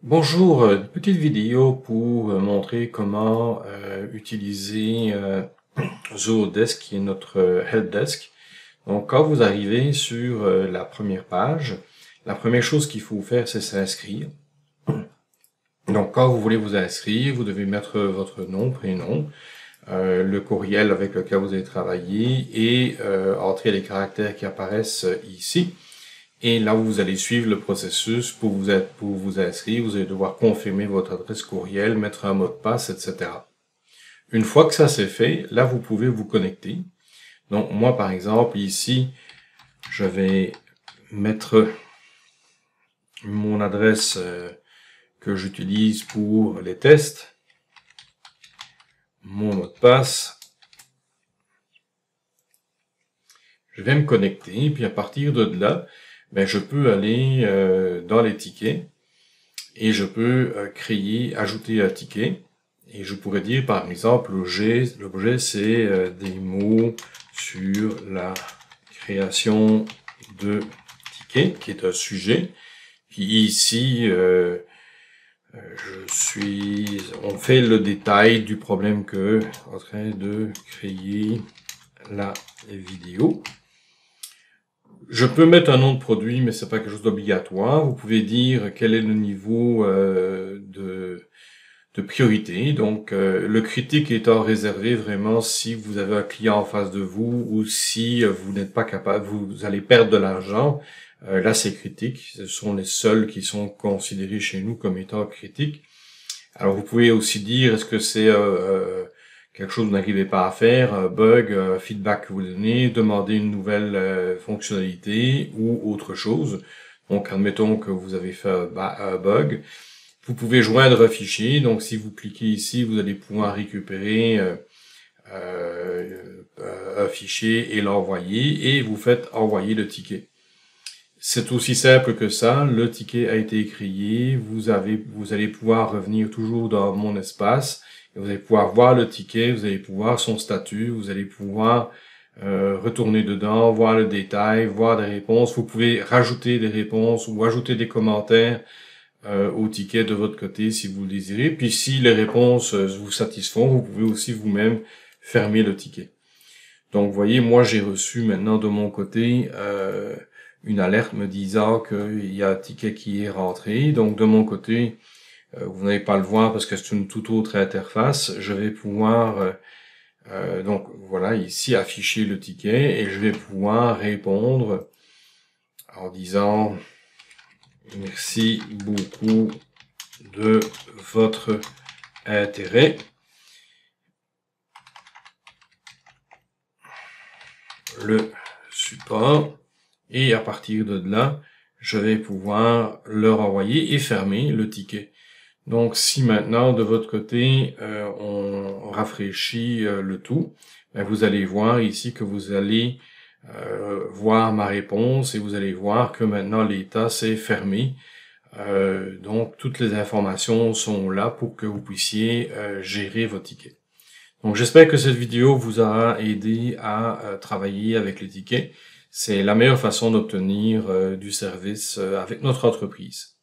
Bonjour, une petite vidéo pour montrer comment utiliser Zohodesk qui est notre helpdesk. Donc quand vous arrivez sur la première page, la première chose qu'il faut faire c'est s'inscrire. Donc quand vous voulez vous inscrire, vous devez mettre votre nom, prénom, le courriel avec lequel vous allez travailler et entrer les caractères qui apparaissent ici. Et là, vous allez suivre le processus pour vous inscrire. Vous allez devoir confirmer votre adresse courriel, mettre un mot de passe, etc. Une fois que ça c'est fait, là, vous pouvez vous connecter. Donc, moi, par exemple, ici, je vais mettre mon adresse que j'utilise pour les tests, mon mot de passe. Je vais me connecter, puis à partir de là, je peux aller dans les tickets et je peux ajouter un ticket. Et je pourrais dire, par exemple, l'objet c'est des mots sur la création de tickets, qui est un sujet. Puis ici, on fait le détail du problème que en train de créer la vidéo. Je peux mettre un nom de produit, mais c'est pas quelque chose d'obligatoire. Vous pouvez dire quel est le niveau de priorité. Donc, le critique étant réservé vraiment si vous avez un client en face de vous ou si vous n'êtes pas capable, vous allez perdre de l'argent. Là, c'est critique. Ce sont les seuls qui sont considérés chez nous comme étant critiques. Alors, vous pouvez aussi dire est-ce que c'est quelque chose que vous n'arrivez pas à faire, un bug, un feedback que vous donnez, demander une nouvelle fonctionnalité ou autre chose. Donc, admettons que vous avez fait un bug. Vous pouvez joindre un fichier. Donc, si vous cliquez ici, vous allez pouvoir récupérer un fichier et l'envoyer. Et vous faites envoyer le ticket. C'est aussi simple que ça. Le ticket a été créé. Vous allez pouvoir revenir toujours dans mon espace. Vous allez pouvoir voir le ticket, vous allez pouvoir son statut, vous allez pouvoir retourner dedans, voir le détail, voir des réponses. Vous pouvez rajouter des réponses ou ajouter des commentaires au ticket de votre côté si vous le désirez. Puis si les réponses vous satisfont, vous pouvez aussi vous-même fermer le ticket. Donc vous voyez, moi j'ai reçu maintenant de mon côté une alerte me disant qu'il y a un ticket qui est rentré. Donc de mon côté, vous n'allez pas le voir parce que c'est une toute autre interface. Je vais pouvoir, donc voilà, ici afficher le ticket et je vais pouvoir répondre en disant merci beaucoup de votre intérêt. Le support. Et à partir de là, je vais pouvoir le renvoyer et fermer le ticket. Donc, si maintenant, de votre côté, on rafraîchit le tout, vous allez voir ici que vous allez voir ma réponse et vous allez voir que maintenant, l'état c'est fermé. Donc, toutes les informations sont là pour que vous puissiez gérer vos tickets. Donc, j'espère que cette vidéo vous aura aidé à travailler avec les tickets. C'est la meilleure façon d'obtenir du service avec notre entreprise.